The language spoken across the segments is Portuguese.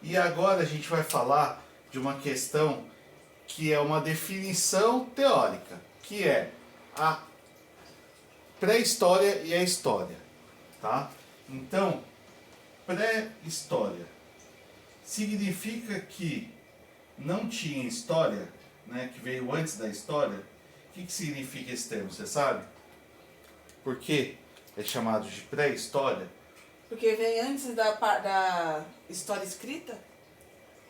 E agora a gente vai falar de uma questão que é uma definição teórica, que é a pré-história e a história, tá? Então, pré-história significa que não tinha história, né, que veio antes da história. O que significa esse termo, você sabe? Por que é chamado de pré-história? Porque vem antes da história escrita?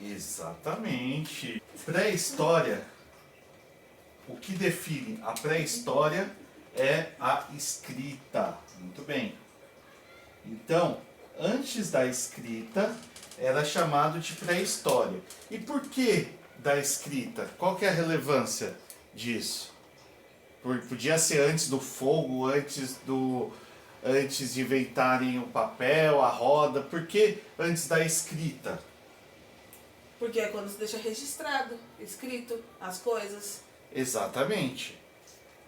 Exatamente. Pré-história, o que define a pré-história é a escrita. Muito bem. Então, antes da escrita, era chamado de pré-história. E por que da escrita? Qual que é a relevância disso? Podia ser antes do fogo, antes de inventarem o papel, a roda. Por que antes da escrita? Porque é quando se deixa registrado, escrito, as coisas. Exatamente.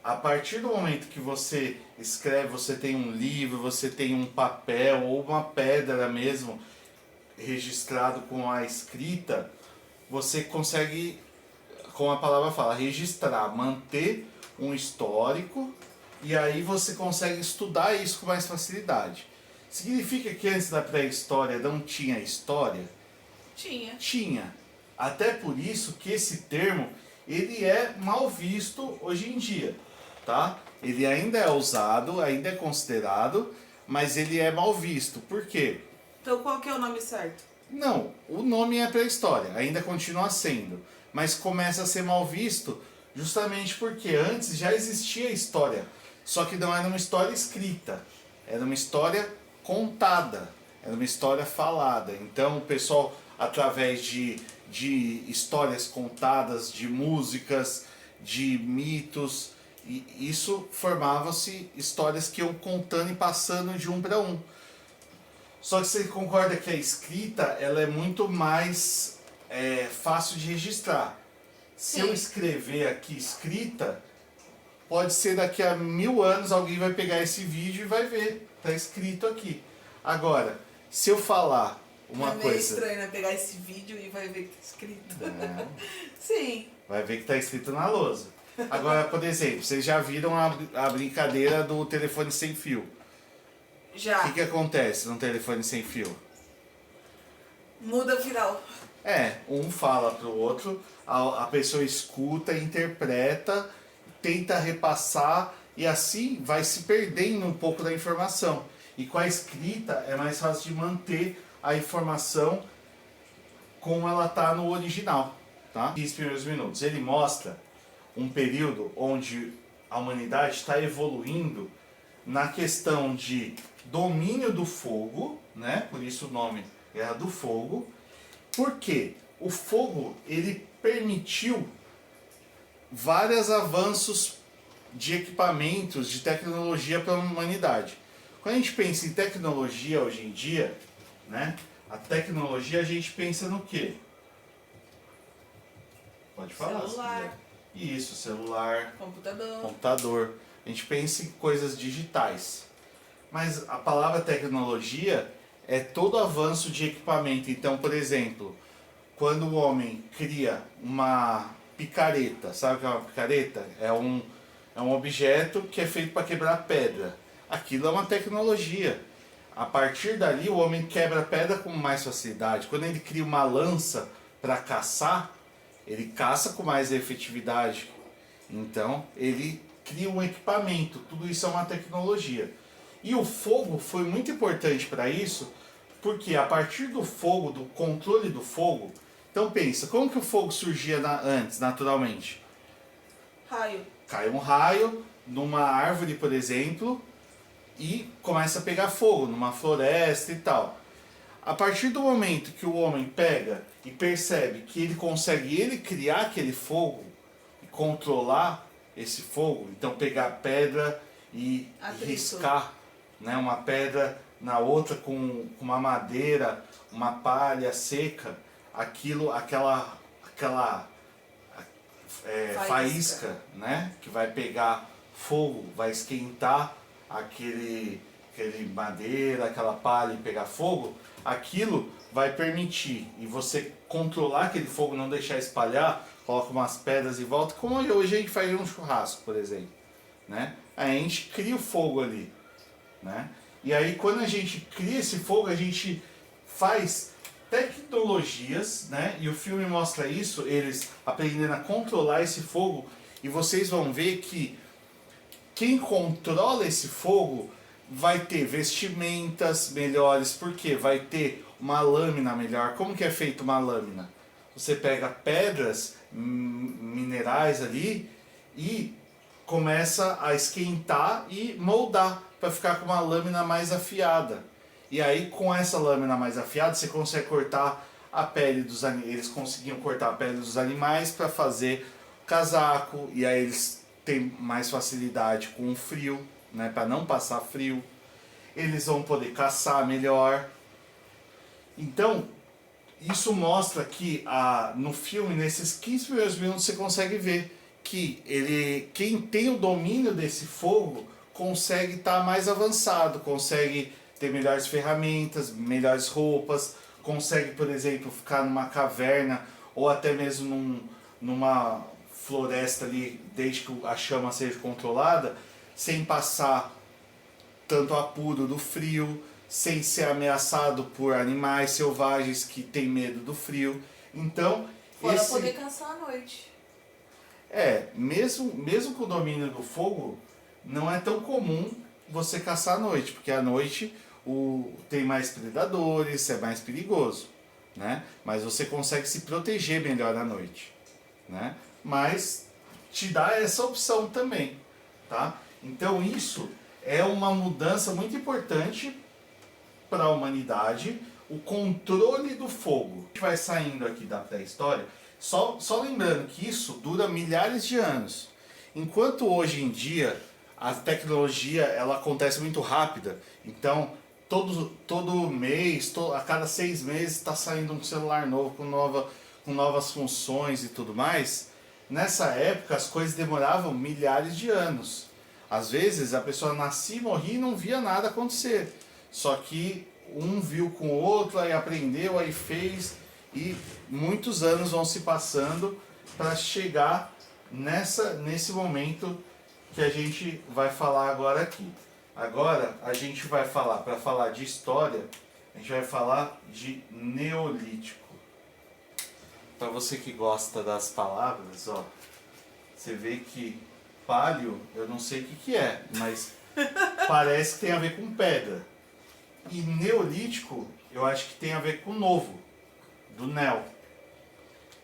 A partir do momento que você escreve, você tem um livro, você tem um papel ou uma pedra mesmo registrado com a escrita, você consegue, como a palavra fala, registrar, manter um histórico, e aí você consegue estudar isso com mais facilidade. Significa que antes da pré-história não tinha história? Tinha. Tinha. Até por isso que esse termo ele é mal visto hoje em dia, tá? Ele ainda é usado, ainda é considerado, mas ele é mal visto. Por quê? Então qual que é o nome certo? Não, o nome é pré-história, ainda continua sendo, mas começa a ser mal visto justamente porque antes já existia história, só que não era uma história escrita, era uma história contada, era uma história falada. Então o pessoal, através de histórias contadas, de músicas, de mitos, e isso formava-se histórias que iam contando e passando de um para um. Só que você concorda que a escrita ela é muito mais fácil de registrar. Se Sim. eu escrever aqui escrita, pode ser daqui a 1000 anos alguém vai pegar esse vídeo e vai ver. Está escrito aqui. Agora, se eu falar uma é meio coisa... estranho, né? Pegar esse vídeo e vai ver que tá escrito. Não, Sim. vai ver que está escrito na lousa. Agora, por exemplo, vocês já viram a brincadeira do telefone sem fio. Já. O que acontece num telefone sem fio? Muda o final. Um fala pro outro, a pessoa escuta, interpreta, tenta repassar e assim vai se perdendo um pouco da informação. E com a escrita é mais fácil de manter a informação como ela está no original, tá? 15 primeiros minutos. Ele mostra um período onde a humanidade está evoluindo na questão de domínio do fogo, né? Por isso o nome Guerra do Fogo. Porque o fogo ele permitiu vários avanços de equipamentos, de tecnologia para a humanidade. Quando a gente pensa em tecnologia hoje em dia, né? A tecnologia a gente pensa no quê? Pode falar. Celular. Isso, celular, Computador. computador. A gente pensa em coisas digitais. Mas a palavra tecnologia é todo avanço de equipamento. Então, por exemplo, quando o homem cria uma picareta, sabe o que é uma picareta? É um objeto que é feito para quebrar pedra. Aquilo é uma tecnologia. A partir dali, o homem quebra pedra com mais facilidade. Quando ele cria uma lança para caçar, ele caça com mais efetividade. Então, ele cria um equipamento. Tudo isso é uma tecnologia. E o fogo foi muito importante para isso, porque a partir do fogo, do controle do fogo... Então pensa, como que o fogo surgia antes, naturalmente? Raio. Cai um raio numa árvore, por exemplo, e começa a pegar fogo numa floresta e tal. A partir do momento que o homem pega e percebe que ele consegue criar aquele fogo e controlar esse fogo, então pegar pedra e riscar, né, uma pedra na outra com uma madeira, uma palha seca, aquela faísca, né, que vai pegar fogo, vai esquentar aquele madeira, aquela palha e pegar fogo, aquilo vai permitir, e você controlar aquele fogo, não deixar espalhar, coloca umas pedras em volta, como hoje a gente faz um churrasco, por exemplo, né? Aí a gente cria o fogo ali, né? E aí quando a gente cria esse fogo, a gente faz tecnologias, né? E o filme mostra isso, eles aprendendo a controlar esse fogo, e vocês vão ver que quem controla esse fogo vai ter vestimentas melhores, porque vai ter uma lâmina melhor. Como que é feita uma lâmina? Você pega pedras minerais ali e começa a esquentar e moldar para ficar com uma lâmina mais afiada. E aí com essa lâmina mais afiada você consegue cortar a pele dos animais. Eles conseguiam cortar a pele dos animais para fazer casaco, e aí eles têm mais facilidade com o frio, né, para não passar frio. Eles vão poder caçar melhor. Então, isso mostra que no filme, nesses 15 primeiros minutos, você consegue ver que quem tem o domínio desse fogo consegue estar mais avançado, consegue ter melhores ferramentas, melhores roupas, consegue, por exemplo, ficar numa caverna ou até mesmo numa floresta ali, desde que a chama seja controlada, sem passar tanto apuro do frio, sem ser ameaçado por animais selvagens que têm medo do frio. Então, fora poder caçar à noite. Mesmo com o domínio do fogo, não é tão comum você caçar à noite, porque à noite tem mais predadores, é mais perigoso, né? Mas você consegue se proteger melhor à noite, né? Mas te dá essa opção também, tá? Então isso é uma mudança muito importante para a humanidade, o controle do fogo. A gente vai saindo aqui da pré-história, só lembrando que isso dura milhares de anos. Enquanto hoje em dia a tecnologia ela acontece muito rápida, então todo mês, a cada 6 meses está saindo um celular novo com novas funções e tudo mais. Nessa época as coisas demoravam milhares de anos. Às vezes a pessoa nascia e morria e não via nada acontecer. Só que um viu com o outro, aí aprendeu, aí fez, e muitos anos vão se passando para chegar nesse momento que a gente vai falar agora aqui. Agora a gente vai falar, para falar de história, a gente vai falar de Neolítico. Para você que gosta das palavras, ó, você vê que palio, eu não sei o que é, mas parece que tem a ver com pedra. E Neolítico, eu acho que tem a ver com novo, do Neo.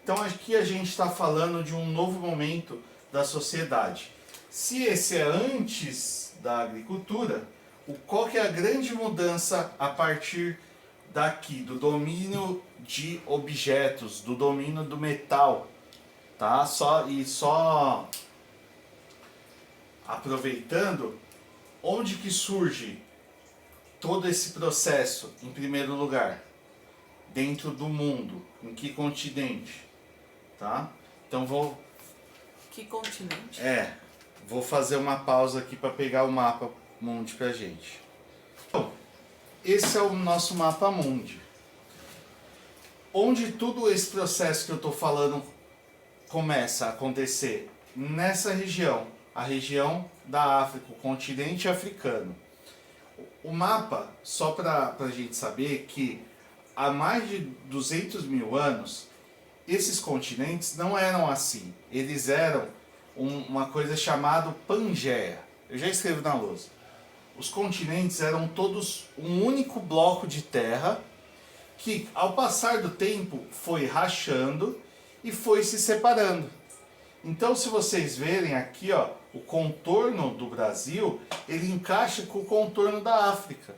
Então aqui a gente está falando de um novo momento da sociedade. Se esse é antes da agricultura, qual que é a grande mudança a partir daqui, do domínio de objetos, do domínio do metal, tá? Só aproveitando, onde que surge todo esse processo, em primeiro lugar? Dentro do mundo. Em que continente? Tá? Então Que continente? Vou fazer uma pausa aqui para pegar o mapa mundi pra gente. Então, esse é o nosso mapa mundi. Onde todo esse processo que eu estou falando começa a acontecer? Nessa região, a região da África, o continente africano. O mapa, só para a gente saber que há mais de 200 mil anos, esses continentes não eram assim. Eles eram uma coisa chamada Pangeia. Eu já escrevo na lousa. Os continentes eram todos um único bloco de terra que, ao passar do tempo, foi rachando e foi se separando. Então, se vocês verem aqui, ó, o contorno do Brasil, ele encaixa com o contorno da África,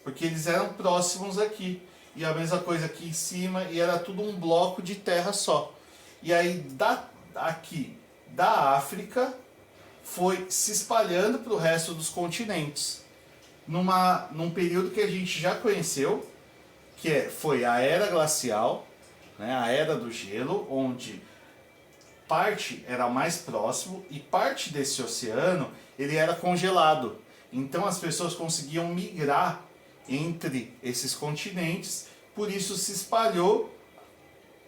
porque eles eram próximos aqui. E a mesma coisa aqui em cima, e era tudo um bloco de terra só. E aí, aqui da África, foi se espalhando para o resto dos continentes. Num período que a gente já conheceu, foi a Era Glacial, né, a Era do Gelo, onde parte era mais próximo e parte desse oceano ele era congelado. Então as pessoas conseguiam migrar entre esses continentes, por isso se espalhou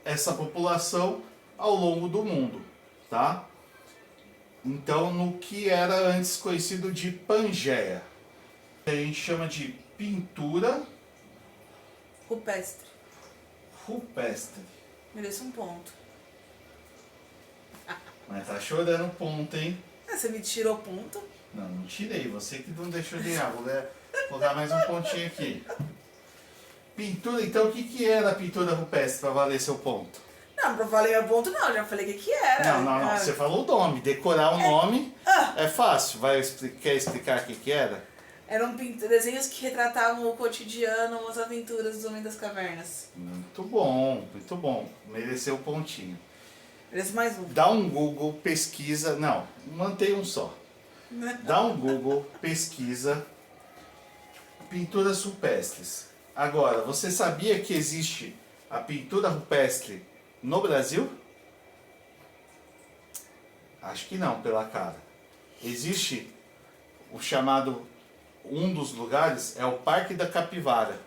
essa população ao longo do mundo, tá? Então, no que era antes conhecido de Pangeia, a gente chama de pintura Rupestre. rupestre. Mereço um ponto. Mas tá chorando ponto, hein? Ah, você me tirou ponto? Não, não tirei. Você que não deixou de ganhar. Vou dar mais um pontinho aqui. Pintura, então o que era a pintura rupestre para valer seu ponto? Não, pra valer meu ponto não, já falei o que era. Não. Você falou o nome. Decorar o nome é fácil. Quer explicar o que era? Eram desenhos que retratavam o cotidiano, as aventuras dos Homens das Cavernas. Muito bom, muito bom. Mereceu o pontinho. Mereço mais um. Dá um Google, pesquisa. Não, mantém um só. Dá um Google, pesquisa pinturas rupestres. Agora, você sabia que existe a pintura rupestre no Brasil? Acho que não, pela cara. Existe o chamado, um dos lugares é o Parque da Capivara.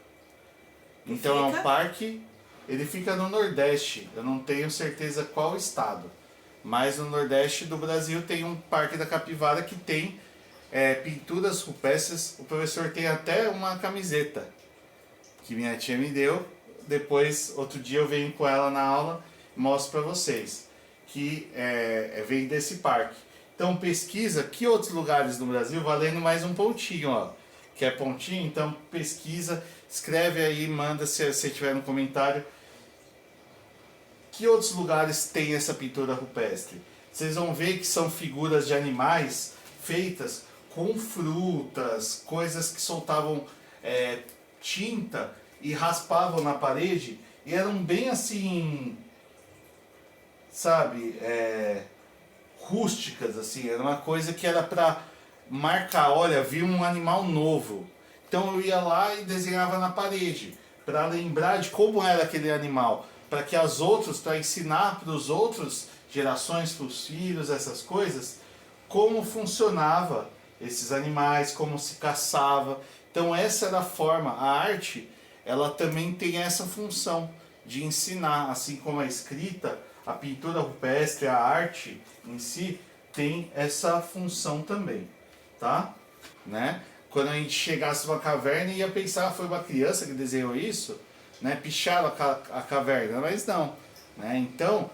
Então é um parque, ele fica no Nordeste, eu não tenho certeza qual estado. Mas no Nordeste do Brasil tem um Parque da Capivara que tem pinturas rupestres. O professor tem até uma camiseta que minha tia me deu. Depois, outro dia eu venho com ela na aula e mostro para vocês. Que vem desse parque. Então pesquisa que outros lugares no Brasil, valendo mais um pontinho, ó. Quer pontinho? Então pesquisa, escreve aí, manda se você tiver no comentário. Que outros lugares tem essa pintura rupestre? Vocês vão ver que são figuras de animais feitas com frutas, coisas que soltavam tinta e raspavam na parede e eram bem assim, sabe, rústicas, assim. Era uma coisa que era para marcar, olha, vi um animal novo. Então eu ia lá e desenhava na parede para lembrar de como era aquele animal, para que as outras, para ensinar para os outros gerações, para os filhos, essas coisas, como funcionava esses animais, como se caçava. Então essa era a forma. A arte, ela também tem essa função de ensinar, assim como a escrita, a pintura rupestre, a arte em si tem essa função também, tá? Né? Quando a gente chegasse numa caverna ia pensar, foi uma criança que desenhou isso, né? Picharam a caverna, mas não, né? Então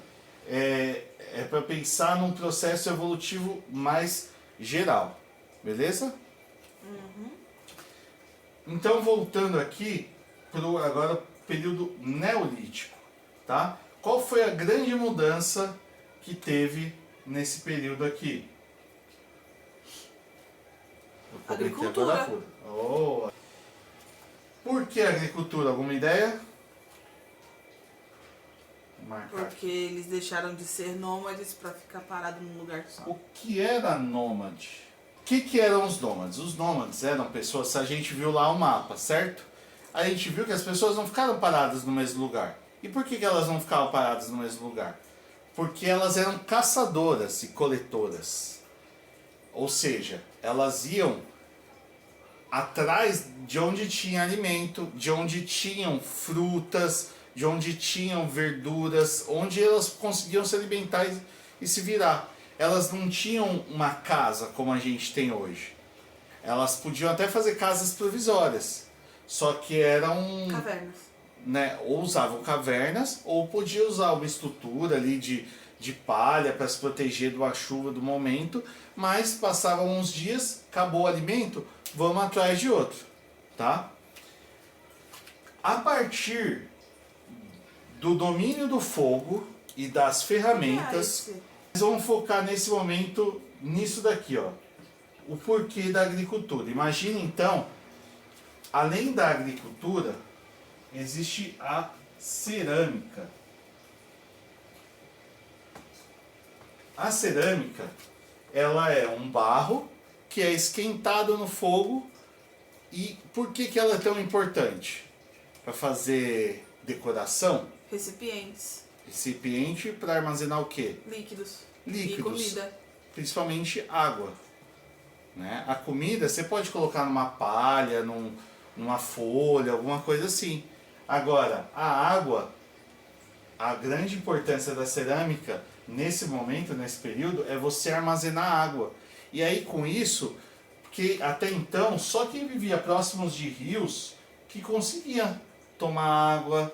é para pensar num processo evolutivo mais geral, beleza? Uhum. Então voltando aqui pro agora período neolítico, tá? Qual foi a grande mudança que teve nesse período aqui? Agricultura. Oh. Por que agricultura? Alguma ideia? Marcar. Porque eles deixaram de ser nômades para ficar parado num lugar só. O que era nômade? O que eram os nômades? Os nômades eram pessoas, a gente viu lá o mapa, certo? A gente viu que as pessoas não ficaram paradas no mesmo lugar. E por que elas não ficavam paradas no mesmo lugar? Porque elas eram caçadoras e coletoras. Ou seja, elas iam atrás de onde tinha alimento, de onde tinham frutas, de onde tinham verduras, onde elas conseguiam se alimentar e se virar. Elas não tinham uma casa como a gente tem hoje. Elas podiam até fazer casas provisórias, só que eram... Cavernas. Né, ou usavam cavernas, ou podia usar uma estrutura ali de palha para se proteger de uma chuva do momento, mas passavam uns dias, acabou o alimento, vamos atrás de outro, tá? A partir do domínio do fogo e das ferramentas, vamos focar nesse momento, nisso daqui, ó, o porquê da agricultura. Imagine então, além da agricultura, existe a cerâmica. A cerâmica, ela é um barro que é esquentado no fogo. E por que ela é tão importante? Para fazer decoração? Recipientes. Recipiente para armazenar o quê? Líquidos. Líquidos. E comida. Principalmente água. né? A comida você pode colocar numa palha, numa folha, alguma coisa assim. Agora, a água, a grande importância da cerâmica nesse momento, nesse período, é você armazenar água. E aí com isso, que até então só quem vivia próximos de rios que conseguia tomar água.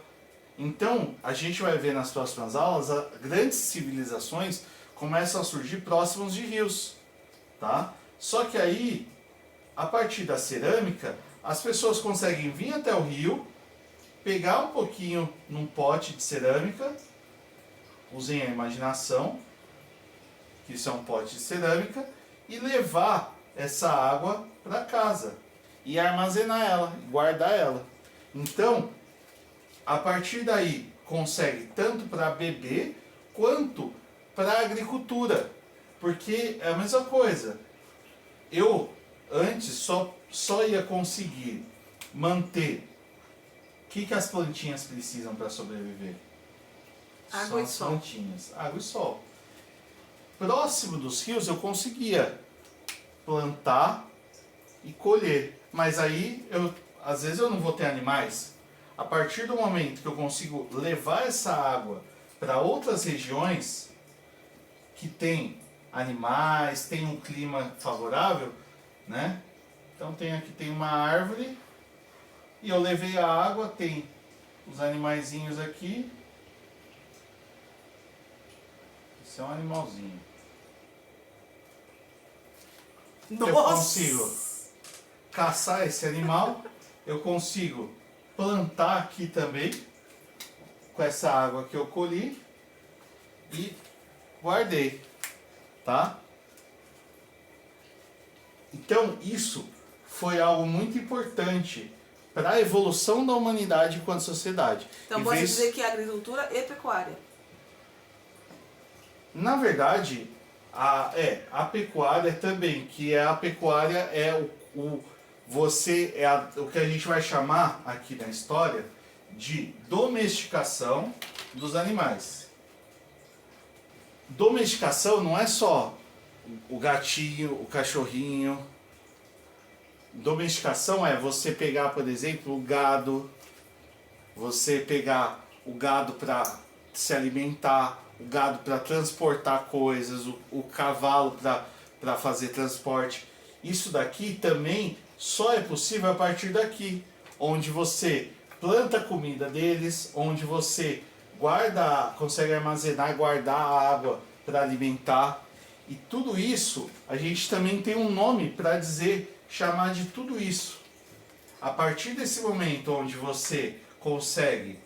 Então a gente vai ver nas próximas aulas, grandes civilizações começam a surgir próximos de rios, tá? Só que aí, a partir da cerâmica, as pessoas conseguem vir até o rio, pegar um pouquinho num pote de cerâmica, usem a imaginação, que isso é um pote de cerâmica, e levar essa água para casa e armazenar ela, guardar ela. Então, a partir daí, consegue tanto para beber quanto para agricultura, porque é a mesma coisa. Eu antes só ia conseguir manter. O que as plantinhas precisam para sobreviver? Água e as sol. Plantinhas, água e sol. Próximo dos rios eu conseguia plantar e colher, mas aí às vezes eu não vou ter animais. A partir do momento que eu consigo levar essa água para outras regiões que tem animais, tem um clima favorável, né? Então aqui tem uma árvore e eu levei a água, tem os animaizinhos aqui. Esse é um animalzinho. Nossa! Eu consigo caçar esse animal, eu consigo plantar aqui também com essa água que eu colhi e guardei, tá? Então isso foi algo muito importante para a evolução da humanidade enquanto sociedade. Então pode dizer que é agricultura e pecuária. Na verdade, a pecuária também, que a pecuária é o que a gente vai chamar aqui na história de domesticação dos animais. Domesticação não é só o gatinho, o cachorrinho. Domesticação é você pegar, por exemplo, o gado, você pegar o gado para se alimentar, o gado para transportar coisas, o cavalo para fazer transporte. Isso daqui também só é possível a partir daqui, onde você planta a comida deles, onde você consegue armazenar e guardar a água para alimentar. E tudo isso, a gente também tem um nome para chamar de tudo isso. A partir desse momento onde você consegue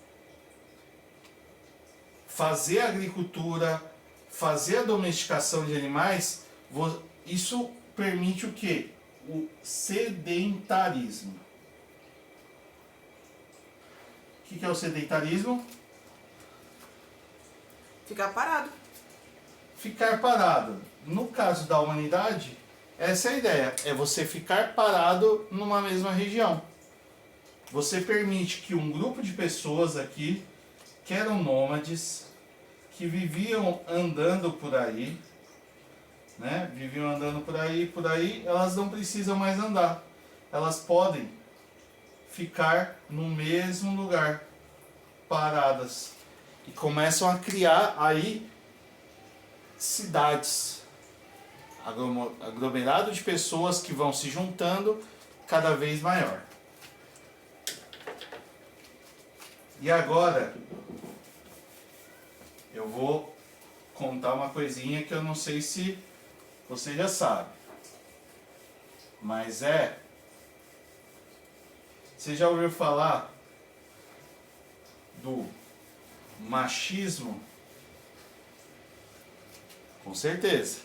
fazer a agricultura, fazer a domesticação de animais, isso permite o quê? O sedentarismo. O que é o sedentarismo? Ficar parado. Ficar parado. No caso da humanidade, essa é a ideia. É você ficar parado numa mesma região. Você permite que um grupo de pessoas aqui, que eram nômades, que viviam andando por aí, né? Viviam andando por aí, elas não precisam mais andar. Elas podem ficar no mesmo lugar, paradas. E começam a criar aí cidades, aglomerado de pessoas que vão se juntando cada vez maior. E agora eu vou contar uma coisinha que eu não sei se você já sabe, mas você já ouviu falar do machismo? Com certeza.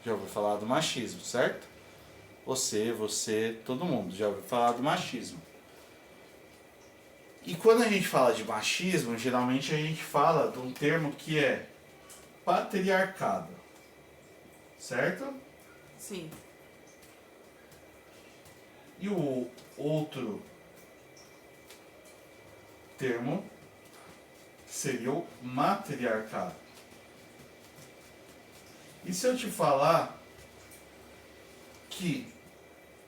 Já ouviu falar do machismo, certo? Você, todo mundo já ouviu falar do machismo. E quando a gente fala de machismo, geralmente a gente fala de um termo que é patriarcado. Certo? Sim. E o outro termo seria o matriarcado. E se eu te falar que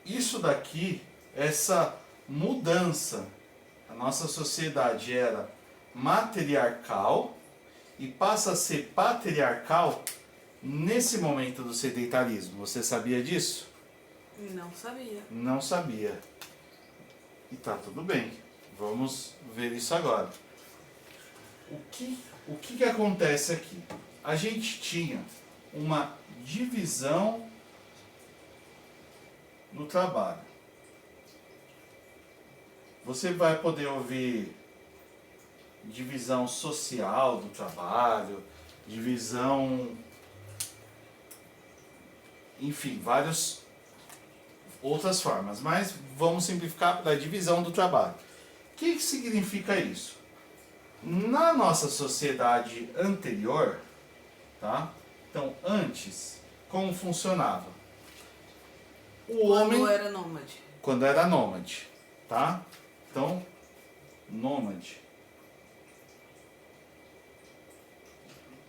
isso daqui, essa mudança, a nossa sociedade era matriarcal e passa a ser patriarcal nesse momento do sedentarismo. Você sabia disso? Não sabia. Não sabia. E tá tudo bem. Vamos ver isso agora. O que acontece aqui? A gente tinha uma divisão no trabalho. Você vai poder ouvir divisão social do trabalho, divisão, enfim, várias outras formas, mas vamos simplificar para a divisão do trabalho. O que significa isso? Na nossa sociedade anterior, tá? Então, antes, como funcionava? O homem Quando era nômade. Quando era nômade, tá? Então, nômade.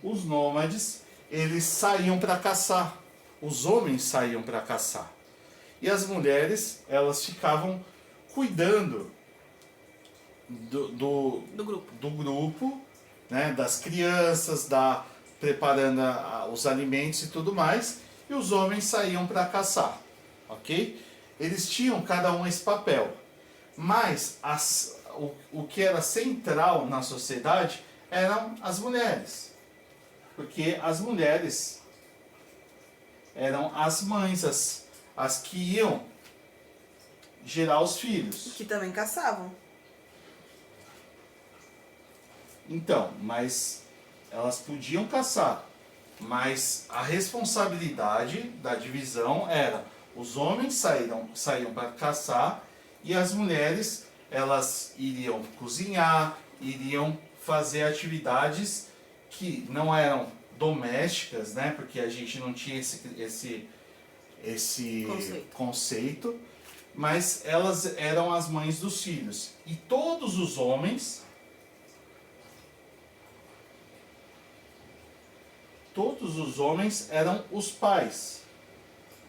Os nômades, eles saíam para caçar. Os homens saíam para caçar. E as mulheres, elas ficavam cuidando do grupo, né, das crianças, preparando os alimentos e tudo mais. E os homens saíam para caçar, ok? Eles tinham cada um esse papel. Mas o que era central na sociedade eram as mulheres. Porque as mulheres eram as mães, as que iam gerar os filhos. Que também caçavam. Então, mas elas podiam caçar. Mas a responsabilidade da divisão era: os homens saíam para caçar e as mulheres, elas iriam cozinhar, iriam fazer atividades que não eram domésticas, né? Porque a gente não tinha esse conceito, mas elas eram as mães dos filhos. E todos os homens eram os pais.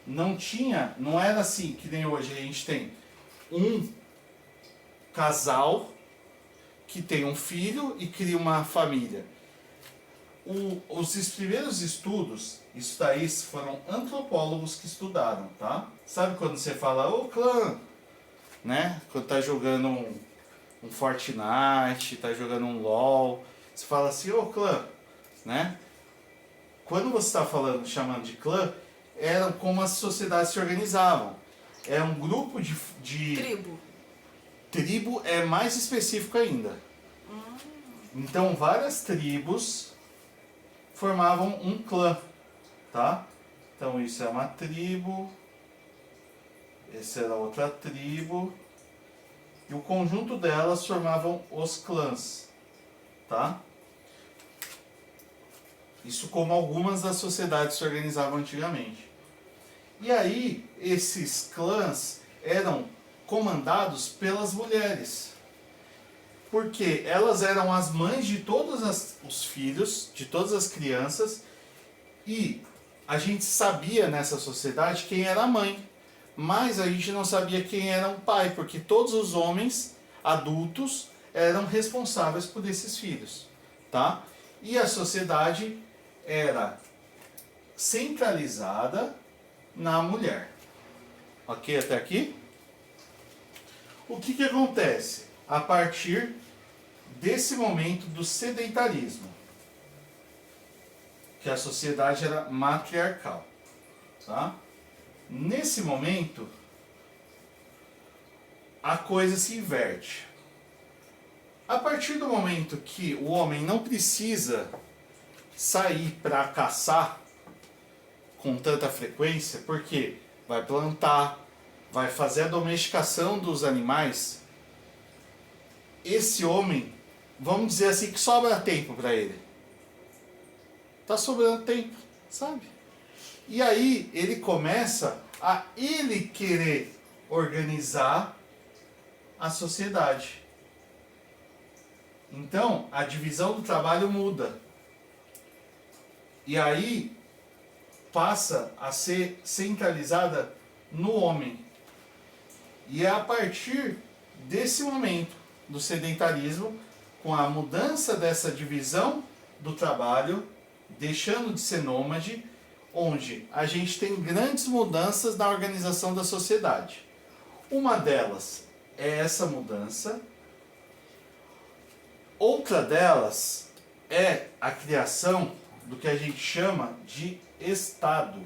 Não era assim que nem hoje a gente tem um casal que tem um filho e cria uma família. Os primeiros estudos, isso daí foram antropólogos que estudaram, tá? Sabe quando você fala, ô clã, né? Quando tá jogando um Fortnite, tá jogando um LOL, você fala assim, ô clã, né? Quando você está chamando de clã, eram como as sociedades se organizavam. É um grupo de... Tribo. Tribo é mais específico ainda. Então, várias tribos formavam um clã, tá? Então, isso é uma tribo, essa era outra tribo, e o conjunto delas formavam os clãs, tá? Isso como algumas das sociedades se organizavam antigamente. E aí, esses clãs eram comandados pelas mulheres. Porque elas eram as mães de todos os filhos, de todas as crianças, e a gente sabia nessa sociedade quem era a mãe, mas a gente não sabia quem era o pai, porque todos os homens adultos eram responsáveis por esses filhos, tá? E a sociedade era centralizada na mulher. Ok até aqui? O que acontece a partir desse momento do sedentarismo? Que a sociedade era matriarcal, tá? Nesse momento, a coisa se inverte. A partir do momento que o homem não precisa sair para caçar com tanta frequência, porque vai plantar, vai fazer a domesticação dos animais, esse homem, vamos dizer assim, que sobra tempo para ele. Tá sobrando tempo, sabe? E aí ele começa a ele querer organizar a sociedade. Então, a divisão do trabalho muda. E aí passa a ser centralizada no homem. E é a partir desse momento do sedentarismo, com a mudança dessa divisão do trabalho, deixando de ser nômade, onde a gente tem grandes mudanças na organização da sociedade. Uma delas é essa mudança. Outra delas é a criação do que a gente chama de Estado.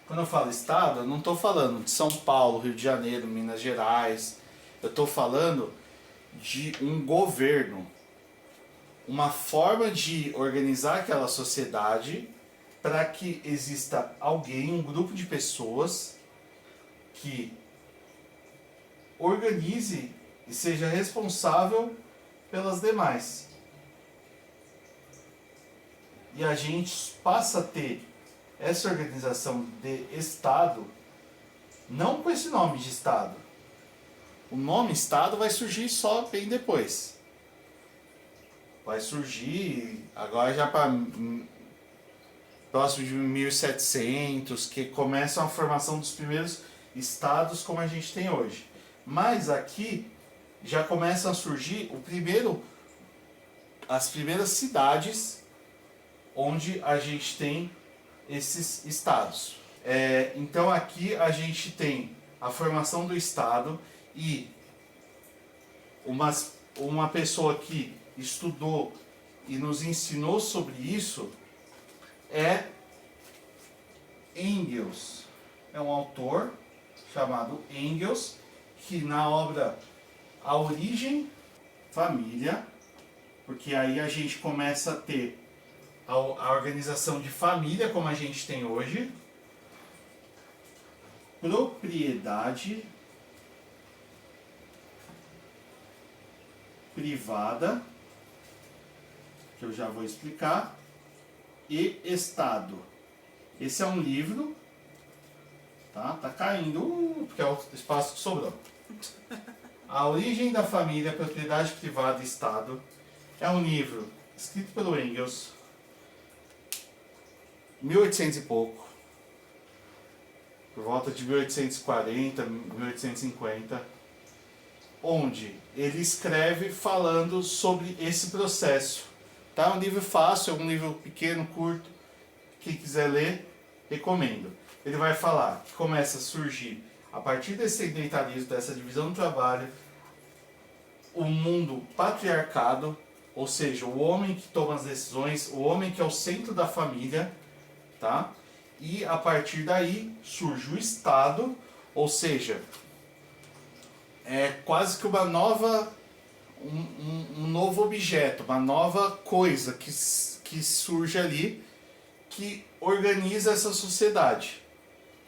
Quando eu falo Estado, eu não estou falando de São Paulo, Rio de Janeiro, Minas Gerais. Eu estou falando de um governo, uma forma de organizar aquela sociedade para que exista alguém, um grupo de pessoas que organize e seja responsável pelas demais. E a gente passa a ter essa organização de Estado, não com esse nome de Estado. O nome Estado vai surgir só bem depois. Vai surgir agora já para próximo de 1700, que começa a formação dos primeiros estados como a gente tem hoje. Mas aqui já começam a surgir as primeiras cidades onde a gente tem esses estados. Então aqui a gente tem a formação do estado e uma pessoa que estudou e nos ensinou sobre isso é Engels. É um autor chamado Engels, que na obra A Origem, Família, porque aí a gente começa a ter a organização de família como a gente tem hoje, propriedade privada, que eu já vou explicar, e Estado. Esse é um livro, tá caindo, porque é o espaço que sobrou. A Origem da Família, Propriedade Privada e Estado é um livro escrito pelo Engels, 1800 e pouco, por volta de 1840, 1850, onde ele escreve falando sobre esse processo. Tá? É um livro fácil, é um livro pequeno, curto. Quem quiser ler, recomendo. Ele vai falar que começa a surgir, a partir desse sedentarismo, dessa divisão do trabalho, o mundo patriarcado, ou seja, o homem que toma as decisões, o homem que é o centro da família, tá? E a partir daí surge o Estado, ou seja, é quase que uma nova, um novo objeto, uma nova coisa que surge ali, que organiza essa sociedade,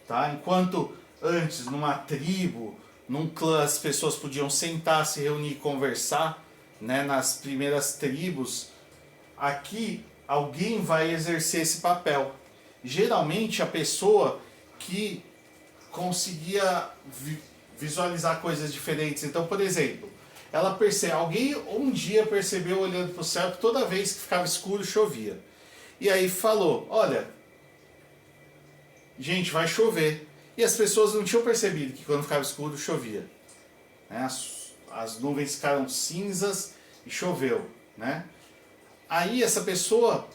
tá? Enquanto antes, numa tribo, num clã, as pessoas podiam sentar, se reunir e conversar, né? Nas primeiras tribos, aqui alguém vai exercer esse papel. Geralmente a pessoa que conseguia visualizar coisas diferentes. Então, por exemplo, alguém um dia percebeu olhando para o céu que toda vez que ficava escuro chovia. E aí falou, olha, gente, vai chover. E as pessoas não tinham percebido que quando ficava escuro chovia. Né? As nuvens ficaram cinzas e choveu. Né? Aí essa pessoa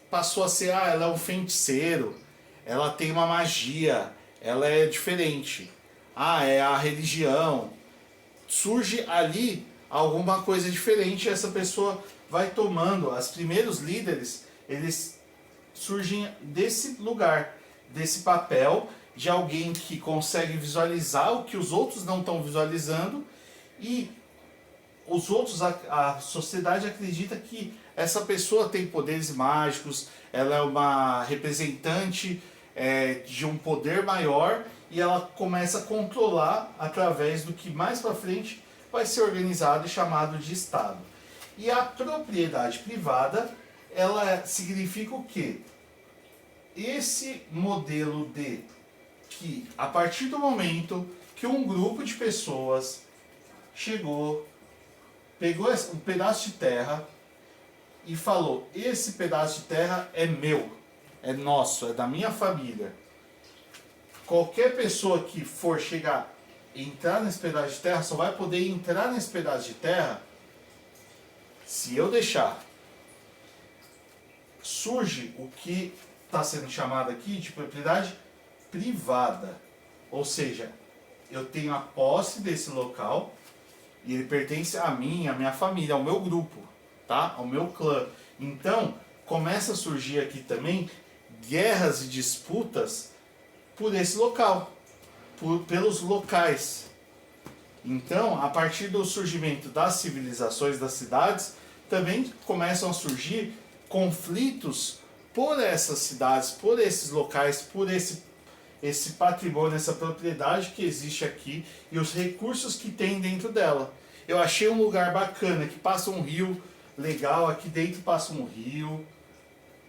passou a ser, ela é um feiticeiro, ela tem uma magia, ela é diferente. É a religião. Surge ali alguma coisa diferente e essa pessoa vai tomando. Os primeiros líderes, eles surgem desse lugar, desse papel de alguém que consegue visualizar o que os outros não estão visualizando e os outros, a sociedade acredita que essa pessoa tem poderes mágicos, ela é uma representante de um poder maior e ela começa a controlar através do que mais para frente vai ser organizado e chamado de Estado. E a propriedade privada, ela significa o quê? Esse modelo de que a partir do momento que um grupo de pessoas chegou, pegou um pedaço de terra e falou, esse pedaço de terra é meu, é nosso, é da minha família. Qualquer pessoa que for chegar e entrar nesse pedaço de terra só vai poder entrar nesse pedaço de terra se eu deixar. Surge o que está sendo chamado aqui de propriedade privada. Ou seja, eu tenho a posse desse local e ele pertence a mim, à minha família, ao meu grupo, tá? Ao meu clã. Então, começa a surgir aqui também guerras e disputas por esse local, pelos locais. Então, a partir do surgimento das civilizações, das cidades, também começam a surgir conflitos por essas cidades, por esses locais, por esse patrimônio, essa propriedade que existe aqui e os recursos que tem dentro dela. Eu achei um lugar bacana, que passa um rio legal, aqui dentro passa um rio,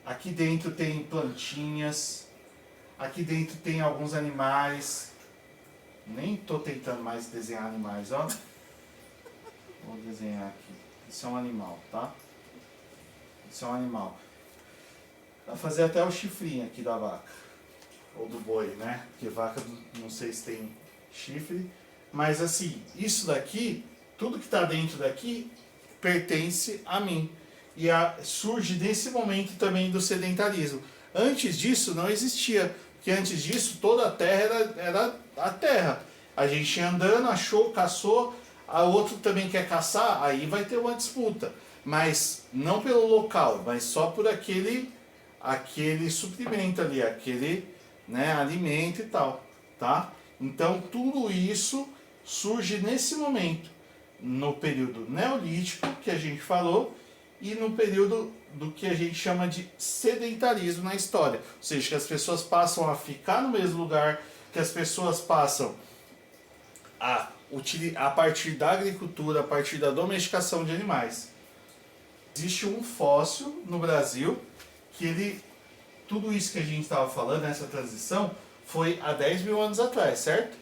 aqui dentro tem plantinhas, aqui dentro tem alguns animais. Nem estou tentando mais desenhar animais, ó. Vou desenhar aqui. Isso é um animal, tá? Isso é um animal. Dá pra fazer até o chifrinho aqui da vaca. Ou do boi, né? Porque vaca não sei se tem chifre. Mas assim, isso daqui, tudo que está dentro daqui, pertence a mim. E surge nesse momento também do sedentarismo. Antes disso não existia. Porque antes disso toda a terra era a terra. A gente ia andando, achou, caçou, a outro também quer caçar, aí vai ter uma disputa. Mas não pelo local, mas só por aquele suprimento ali, aquele, né, alimento e tal, tá? Então tudo isso surge nesse momento, no período neolítico que a gente falou e no período do que a gente chama de sedentarismo na história. Ou seja, que as pessoas passam a ficar no mesmo lugar, que as pessoas passam a partir da agricultura, a partir da domesticação de animais. Existe um fóssil no Brasil que tudo isso que a gente estava falando, essa transição, foi há 10 mil anos atrás, certo?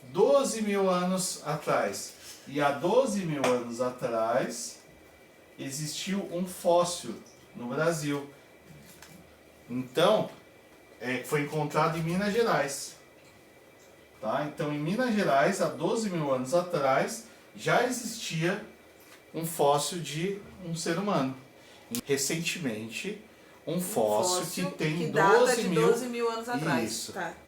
12 mil anos atrás. E há 12 mil anos atrás existiu um fóssil no Brasil. Então, foi encontrado em Minas Gerais. Tá? Então, em Minas Gerais, há 12 mil anos atrás, já existia um fóssil de um ser humano. Recentemente, um fóssil que tem que data 12 de mil... 12 mil anos atrás. Isso. Tá.